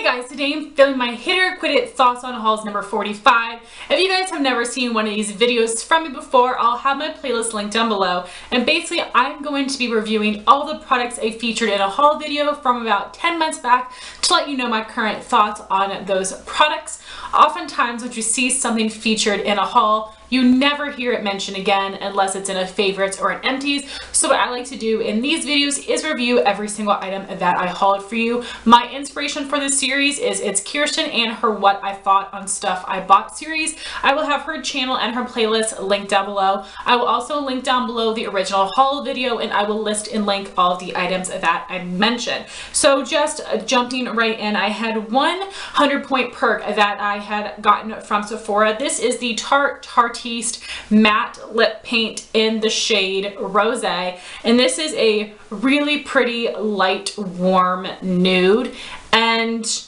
Hey guys, today I'm filming my Hit or Quit It Thoughts on Hauls number 45. If you guys have never seen one of these videos from me before, I'll have my playlist linked down below. And basically, I'm going to be reviewing all the products I featured in a haul video from about 10 months back to let you know my current thoughts on those products. Oftentimes, when you see something featured in a haul, you never hear it mentioned again unless it's in a favorites or an empties. So what I like to do in these videos is review every single item that I hauled for you. My inspiration for this series is it's Kirsten and her What I Thought on Stuff I Bought series. I will have her channel and her playlist linked down below. I will also link down below the original haul video, and I will list and link all of the items that I mentioned. So just jumping right in, I had one 100-point perk that I had gotten from Sephora. This is the Tarteist matte lip paint in the shade Rose, and this is a really pretty light warm nude, and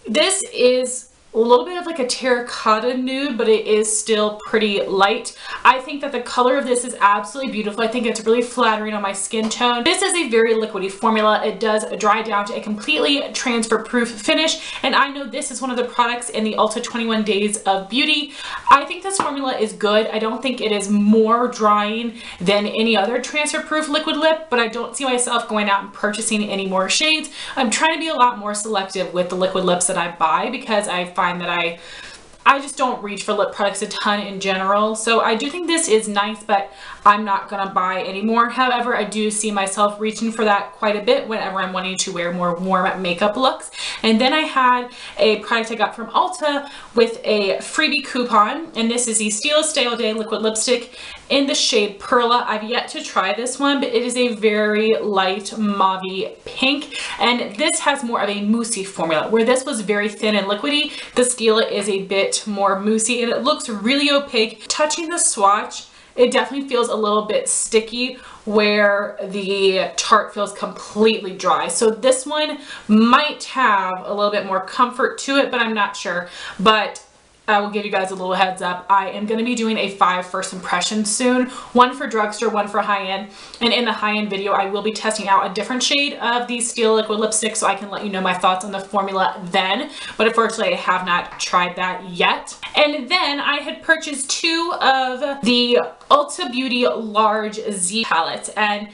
this is a little bit of like a terracotta nude, but it is still pretty light. I think that the color of this is absolutely beautiful. I think it's really flattering on my skin tone. This is a very liquidy formula. It does dry down to a completely transfer proof finish, and I know this is one of the products in the Ulta 21 Days of Beauty. I think this formula is good. I don't think it is more drying than any other transfer proof liquid lip, but I don't see myself going out and purchasing any more shades. I'm trying to be a lot more selective with the liquid lips that I buy because I find that I just don't reach for lip products a ton in general. So I do think this is nice, but I'm not gonna buy anymore. However, I do see myself reaching for that quite a bit whenever I'm wanting to wear more warm makeup looks. And then I had a product I got from Ulta with a freebie coupon, and this is the Stila Stay All Day liquid lipstick in the shade Perla. I've yet to try this one, but it is a very light mauve pink, and this has more of a moussey formula. Where this was very thin and liquidy, the Stila is a bit more moussey, and it looks really opaque. Touching the swatch, it definitely feels a little bit sticky, where the Tarte feels completely dry. So this one might have a little bit more comfort to it, but I'm not sure. But I will give you guys a little heads up. I am going to be doing a 5 first impressions soon. One for drugstore, one for high-end. And in the high-end video, I will be testing out a different shade of the Stila liquid lipstick, so I can let you know my thoughts on the formula then. But unfortunately, I have not tried that yet. And then I had purchased 2 of the Ulta Beauty large Z palettes. And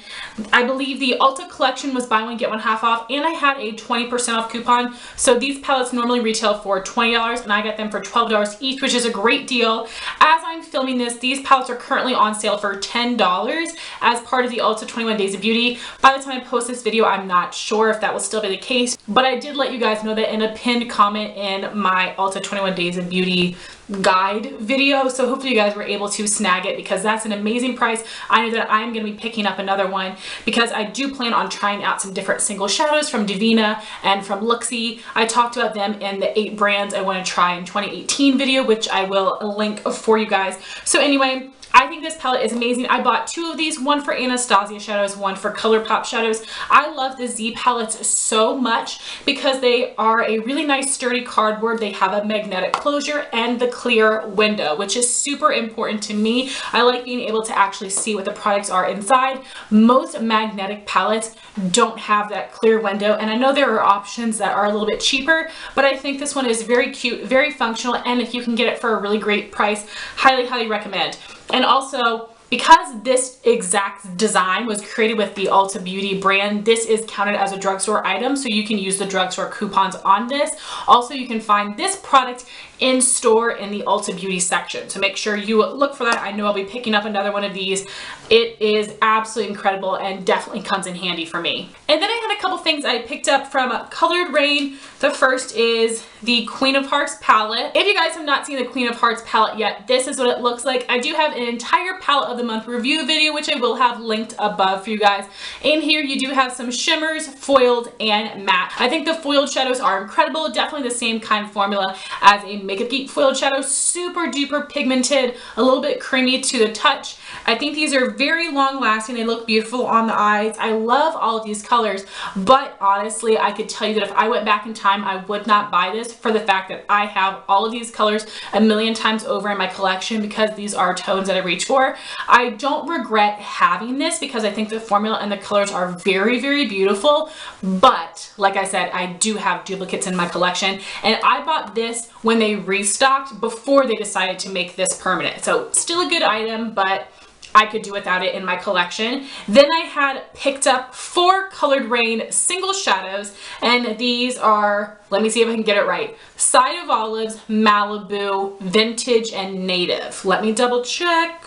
I believe the Ulta collection was buy one, get one half off. And I had a 20% off coupon. So these palettes normally retail for $20, and I got them for $12 each, which is a great deal. As I'm filming this, these palettes are currently on sale for $10 as part of the Ulta 21 Days of Beauty. By the time I post this video, I'm not sure if that will still be the case, but I did let you guys know that in a pinned comment in my Ulta 21 Days of Beauty guide video, so hopefully you guys were able to snag it because that's an amazing price. I know that I'm going to be picking up another one because I do plan on trying out some different single shadows from Divina and from Luxie. I talked about them in the 8 brands I want to try in 2018 video, which I will link for you guys. So anyway, I think this palette is amazing. I bought 2 of these, one for Anastasia shadows, one for ColourPop shadows. I love the Z palettes so much because they are a really nice sturdy cardboard. They have a magnetic closure and the clear window, which is super important to me. I like being able to actually see what the products are inside. Most magnetic palettes don't have that clear window, and I know there are options that are a little bit cheaper, but I think this one is very cute, very functional, and if you can get it for a really great price, highly recommend. And also, because this exact design was created with the Ulta Beauty brand, this is counted as a drugstore item, so you can use the drugstore coupons on this. Also, you can find this product in store in the Ulta Beauty section, so make sure you look for that. I know I'll be picking up another one of these. It is absolutely incredible and definitely comes in handy for me. And then I had a couple things I picked up from Colored Raine. The first is the Queen of Hearts palette. If you guys have not seen the Queen of Hearts palette yet, this is what it looks like. I do have an entire palette of the month review video, which I will have linked above for you guys. In here, you do have some shimmers, foiled, and matte. I think the foiled shadows are incredible. Definitely the same kind of formula as a Makeup Geek foiled shadow. Super duper pigmented, a little bit creamy to the touch. I think these are very long lasting. They look beautiful on the eyes. I love all of these colors, but honestly, I could tell you that if I went back in time, I would not buy this for the fact that I have all of these colors a million times over in my collection because these are tones that I reach for. I don't regret having this because I think the formula and the colors are very, very beautiful, but like I said, I do have duplicates in my collection, and I bought this when they restocked before they decided to make this permanent. So still a good item, but I could do without it in my collection. Then I had picked up 4 colored Raine single shadows, and these are, let me see if I can get it right, Side of Olives, Malibu, Vintage, and Native. Let me double check.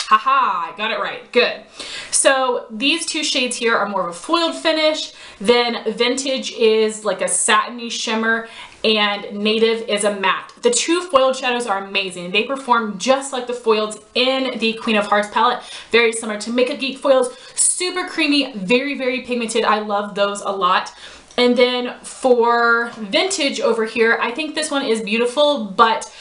Haha, I got it right. Good. So these 2 shades here are more of a foiled finish. Then Vintage is like a satiny shimmer, and Native is a matte. The 2 foiled shadows are amazing. They perform just like the foils in the Queen of Hearts palette. Very similar to Makeup Geek foils. Super creamy, very, very pigmented. I love those a lot. And then for Vintage over here, I think this one is beautiful, but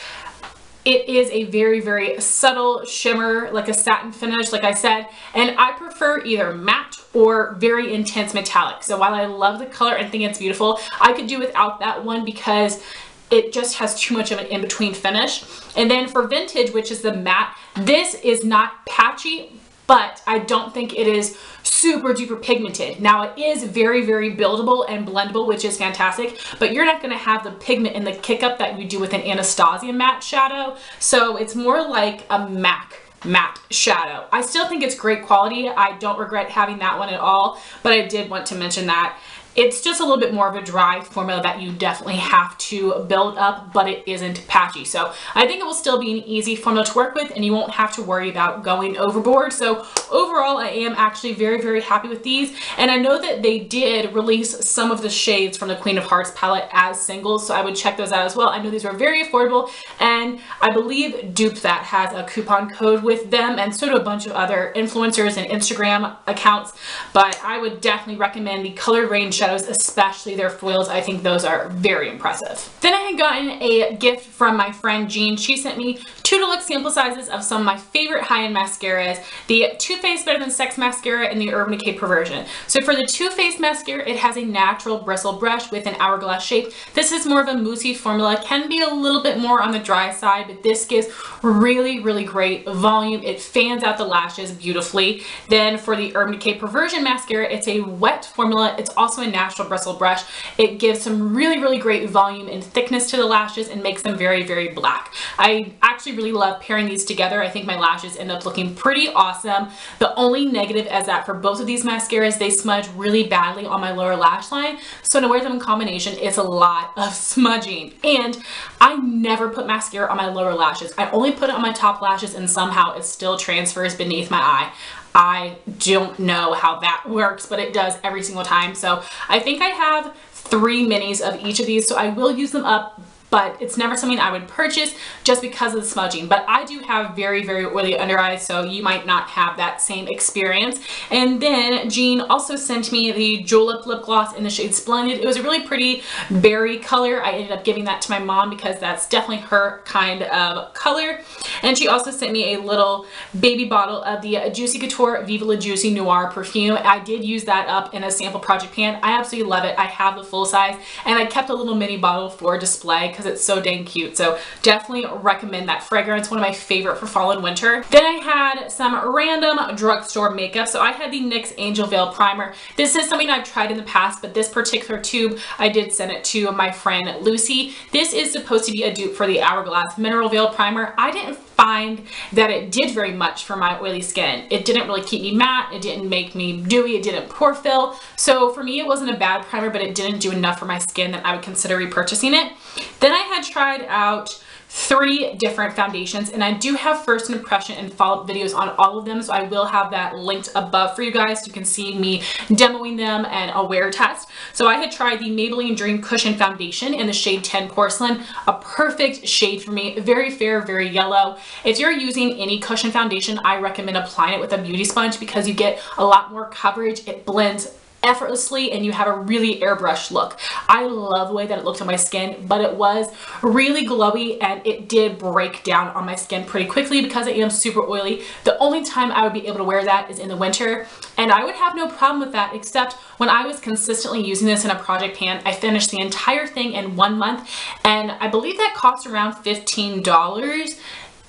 it is a very, very subtle shimmer, like a satin finish, like I said, and I prefer either matte or very intense metallic. So while I love the color and think it's beautiful, I could do without that one because it just has too much of an in-between finish. And then for Vintage, which is the matte, this is not patchy, but I don't think it is super duper pigmented. Now it is very, very buildable and blendable, which is fantastic, but you're not gonna have the pigment and the kick up that you do with an Anastasia matte shadow. So it's more like a matte shadow. I still think it's great quality. I don't regret having that one at all, but I did want to mention that. It's just a little bit more of a dry formula that you definitely have to build up, but it isn't patchy. So I think it will still be an easy formula to work with and you won't have to worry about going overboard. So overall, I am actually very, very happy with these. And I know that they did release some of the shades from the Queen of Hearts palette as singles, so I would check those out as well. I know these were very affordable, and I believe That has a coupon code with them, and so do a bunch of other influencers and Instagram accounts, but I would definitely recommend the colored Raine shadows, especially their foils. I think those are very impressive. Then I had gotten a gift from my friend Jean. She sent me 2 deluxe sample sizes of some of my favorite high-end mascaras, the Too Faced Better Than Sex mascara and the Urban Decay Perversion. So for the Too Faced mascara, it has a natural bristle brush with an hourglass shape. This is more of a moussey formula, can be a little bit more on the dry side, but this gives really, really great volume. It fans out the lashes beautifully. Then for the Urban Decay Perversion mascara, it's a wet formula. It's also a natural bristle brush. It gives some really, really great volume and thickness to the lashes and makes them very, very black. I actually really love pairing these together. I think my lashes end up looking pretty awesome. The only negative is that for both of these mascaras, they smudge really badly on my lower lash line. So to wear them in combination, it's a lot of smudging. And I never put mascara on my lower lashes. I only put it on my top lashes, and somehow it still transfers beneath my eye. I don't know how that works, but it does every single time. So I think I have 3 minis of each of these, so I will use them up, but it's never something I would purchase just because of the smudging. But I do have very, very oily under eyes, so you might not have that same experience. And then Jean also sent me the Julep lip gloss in the shade Splendid. It was a really pretty berry color. I ended up giving that to my mom because that's definitely her kind of color. And she also sent me a little baby bottle of the Juicy Couture Viva La Juicy Noir perfume. I did use that up in a sample project pan. I absolutely love it. I have the full size, and I kept a little mini bottle for display because it's so dang cute. So definitely recommend that fragrance. One of my favorite for fall and winter. Then I had some random drugstore makeup. So I had the NYX Angel Veil Primer. This is something I've tried in the past, but this particular tube, I did send it to my friend Lucy. This is supposed to be a dupe for the Hourglass Mineral Veil Primer. I didn't find that it did very much for my oily skin. It didn't really keep me matte. It didn't make me dewy. It didn't pore fill. So for me, it wasn't a bad primer, but it didn't do enough for my skin that I would consider repurchasing it. Then I had tried out 3 different foundations, and I do have first impression and follow-up videos on all of them, so I will have that linked above for you guys so you can see me demoing them and a wear test. So I had tried the Maybelline Dream Cushion Foundation in the shade 10 Porcelain, a perfect shade for me, very fair, very yellow. If you're using any cushion foundation, I recommend applying it with a beauty sponge because you get a lot more coverage. It blends effortlessly and you have a really airbrushed look. I love the way that it looked on my skin, but it was really glowy and it did break down on my skin pretty quickly because I am super oily. The only time I would be able to wear that is in the winter, and I would have no problem with that, except when I was consistently using this in a project pan. I finished the entire thing in 1 month, and I believe that cost around $15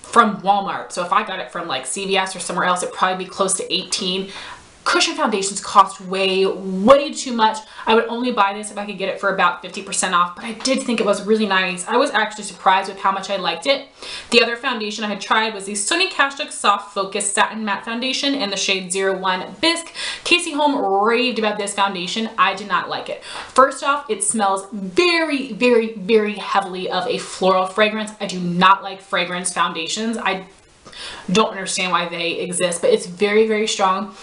from Walmart. So if I got it from like CVS or somewhere else, it'd probably be close to 18. Cushion foundations cost way too much. I would only buy this if I could get it for about 50% off, but I did think it was really nice. I was actually surprised with how much I liked it. The other foundation I had tried was the Sonia Kashuk Soft Focus Satin Matte Foundation in the shade 01 Bisque. Casey Holm raved about this foundation. I did not like it. First off, it smells very heavily of a floral fragrance. I do not like fragrance foundations. I don't understand why they exist, but it's very strong.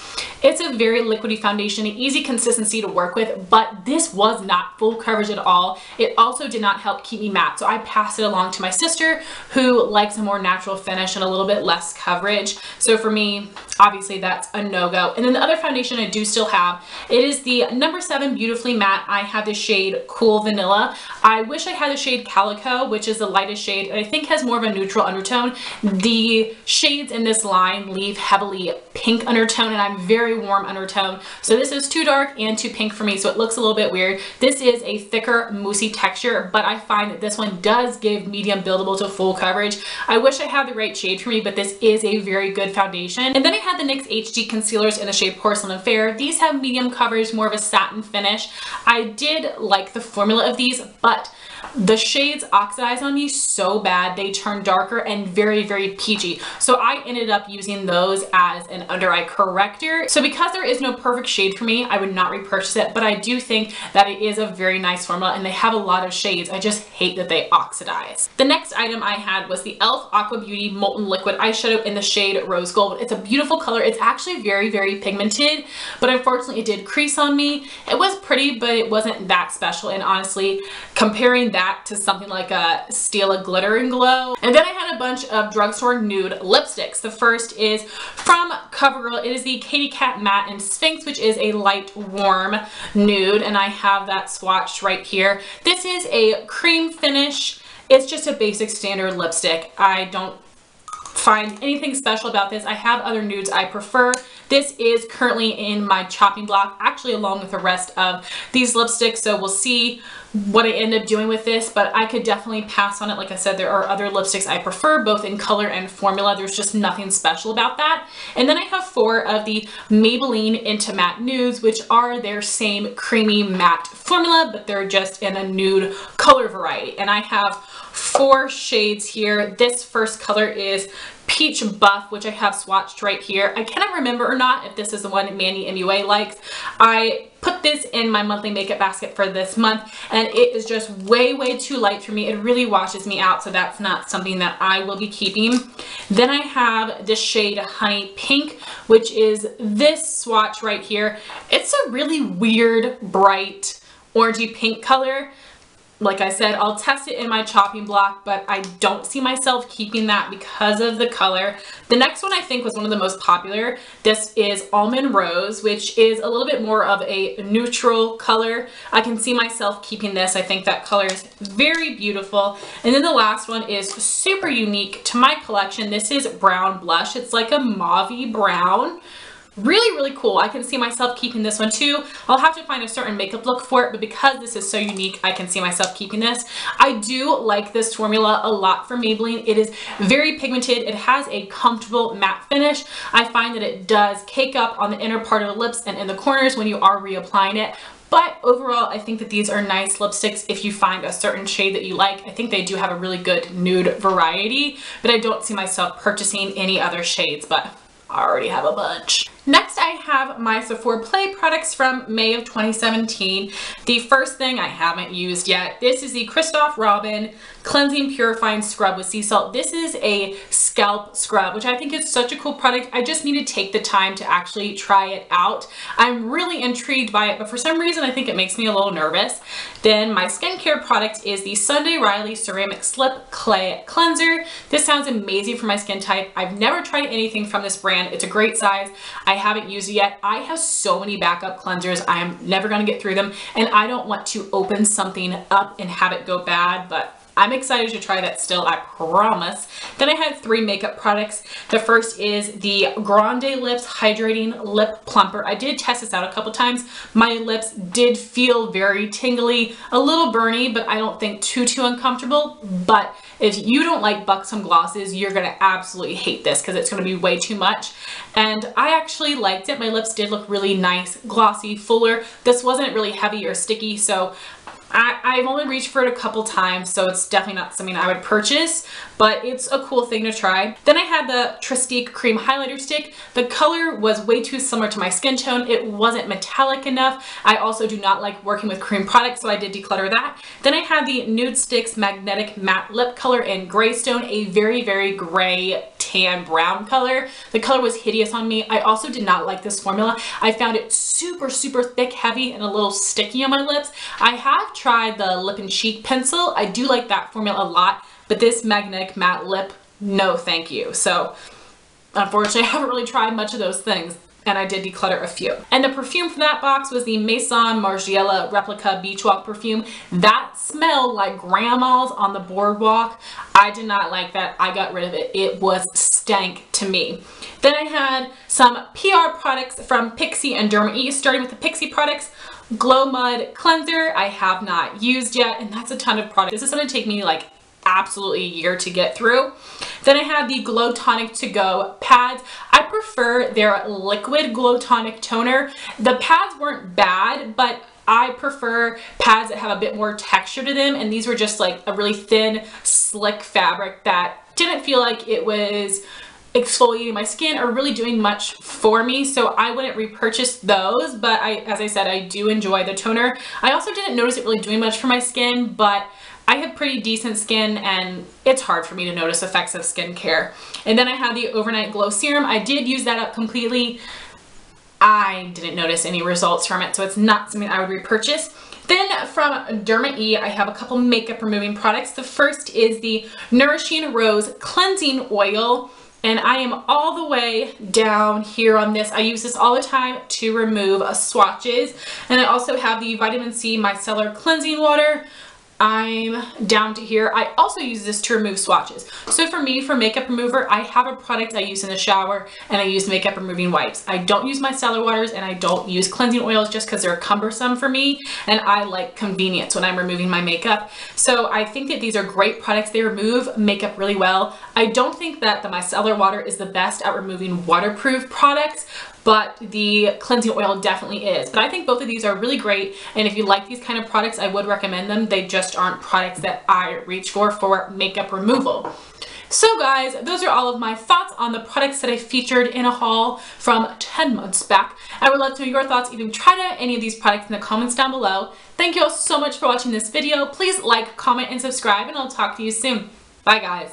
It's a very liquidy foundation, an easy consistency to work with, but this was not full coverage at all. It also did not help keep me matte, so I passed it along to my sister, who likes a more natural finish and a little bit less coverage. So for me, obviously that's a no-go. And then the other foundation I do still have, it is the number 7 Beautifully Matte. I have the shade Cool Vanilla. I wish I had the shade Calico, which is the lightest shade, and I think has more of a neutral undertone. The shades in this line leave heavily pink undertone, and I'm very warm undertone. So this is too dark and too pink for me, so it looks a little bit weird. This is a thicker, moussey texture, but I find that this one does give medium buildable to full coverage. I wish I had the right shade for me, but this is a very good foundation. And then I had the NYX HD concealers in the shade Porcelain and Fair. These have medium coverage, more of a satin finish. I did like the formula of these, but the shades oxidize on me so bad. They turn darker and very peachy. So I ended up using those as an under eye corrector. So because there is no perfect shade for me, I would not repurchase it, but I do think that it is a very nice formula and they have a lot of shades. I just hate that they oxidize. The next item I had was the e.l.f. Aqua Beauty Molten Liquid Eyeshadow in the shade Rose Gold. It's a beautiful color. It's actually very pigmented, but unfortunately it did crease on me. It was pretty, but it wasn't that special, and honestly, comparing that to something like a Stila Glitter and Glow. And then I had a bunch of drugstore nude lipsticks. The first is from CoverGirl. It is the Katy Cat Matte in Sphynx, which is a light warm nude, and I have that swatched right here. This is a cream finish. It's just a basic standard lipstick. I don't find anything special about this. I have other nudes I prefer. This is currently in my chopping block, actually along with the rest of these lipsticks, so we'll see what I end up doing with this, but I could definitely pass on it. Like I said, there are other lipsticks I prefer, both in color and formula. There's just nothing special about that. And then I have 4 of the Maybelline IntiMatte Nudes, which are their same creamy matte formula, but they're just in a nude color variety. And I have 4 shades here. This first color is Peach Buff, which I have swatched right here. I cannot remember or not if this is the one Mandy MUA likes. I put this in my monthly makeup basket for this month, and it is just way too light for me. It really washes me out, so that's not something that I will be keeping. Then I have the shade Honey Pink, which is this swatch right here. It's a really weird, bright, orangey pink color. Like I said, I'll test it in my chopping block, but I don't see myself keeping that because of the color. The next one I think was one of the most popular. This is Almond Rose, which is a little bit more of a neutral color. I can see myself keeping this. I think that color is very beautiful. And then the last one is super unique to my collection. This is Brown Blush. It's like a mauve-y brown. Really cool. I can see myself keeping this one too. I'll have to find a certain makeup look for it, but because this is so unique, I can see myself keeping this. I do like this formula a lot from Maybelline. It is very pigmented. It has a comfortable matte finish. I find that it does cake up on the inner part of the lips and in the corners when you are reapplying it. But overall, I think that these are nice lipsticks if you find a certain shade that you like. I think they do have a really good nude variety, but I don't see myself purchasing any other shades, but I already have a bunch. Next, I have my Sephora Play products from May of 2017. The first thing I haven't used yet, this is the Christophe Robin Cleansing Purifying Scrub with Sea Salt. This is a scalp scrub, which I think is such a cool product. I just need to take the time to actually try it out. I'm really intrigued by it, but for some reason I think it makes me a little nervous. Then my skincare product is the Sunday Riley Ceramic Slip Clay Cleanser. This sounds amazing for my skin type. I've never tried anything from this brand. It's a great size. I haven't used it yet. I have so many backup cleansers. I am never going to get through them, and I don't want to open something up and have it go bad, but I'm excited to try that still, I promise. Then I had 3 makeup products. The first is the Grande Lips Hydrating Lip Plumper. I did test this out a couple times. My lips did feel very tingly, a little burny, but I don't think too uncomfortable. But if you don't like buxom glosses, you're gonna absolutely hate this because it's gonna be way too much. And I actually liked it. My lips did look really nice, glossy, fuller. This wasn't really heavy or sticky, so I've only reached for it a couple times, so it's definitely not something I would purchase, but it's a cool thing to try. Then I had the Tarte Cream Highlighter Stick. The color was way too similar to my skin tone. It wasn't metallic enough. I also do not like working with cream products, so I did declutter that. Then I had the Nude Sticks Magnetic Matte Lip Color in Greystone, a very, very gray tan brown color. The color was hideous on me. I also did not like this formula. I found it super thick, heavy, and a little sticky on my lips. I have tried the Lip and Cheek pencil. I do like that formula a lot, but this magnetic matte lip, no thank you. So unfortunately, I haven't really tried much of those things, and I did declutter a few. And the perfume from that box was the Maison Margiela Replica Beach Walk perfume. That smelled like grandma's on the boardwalk. I did not like that. I got rid of it. It was stank to me. Then I had some PR products from Pixi and Derma E. Starting with the Pixi products, Glow Mud Cleanser. I have not used yet, and that's a ton of product. This is going to take me like absolutely a year to get through. Then I had the Glow Tonic To Go pads. I prefer their liquid Glow Tonic toner. The pads weren't bad, but I prefer pads that have a bit more texture to them, and these were just like a really thin, slick fabric that didn't feel like it was exfoliating my skin or really doing much for me, so I wouldn't repurchase those. But as I said, I do enjoy the toner. I also didn't notice it really doing much for my skin, but I have pretty decent skin and it's hard for me to notice effects of skincare. And then I have the Overnight Glow Serum. I did use that up completely. I didn't notice any results from it, so it's not something I would repurchase. Then from Derma E, I have a couple makeup removing products. The first is the Nourishing Rose Cleansing Oil, and I am all the way down here on this. I use this all the time to remove swatches. And I also have the Vitamin C Micellar Cleansing Water. I'm down to here. I also use this to remove swatches. So for me, for makeup remover, I have a product I use in the shower, and I use makeup removing wipes. I don't use micellar waters, and I don't use cleansing oils just because they're cumbersome for me, and I like convenience when I'm removing my makeup. So I think that these are great products. They remove makeup really well. I don't think that the micellar water is the best at removing waterproof products, but the cleansing oil definitely is. But I think both of these are really great, and if you like these kind of products, I would recommend them. They just aren't products that I reach for makeup removal. So guys, those are all of my thoughts on the products that I featured in a haul from 10 months back. I would love to know your thoughts if you've tried out any of these products in the comments down below. Thank you all so much for watching this video. Please like, comment, and subscribe, and I'll talk to you soon. Bye guys.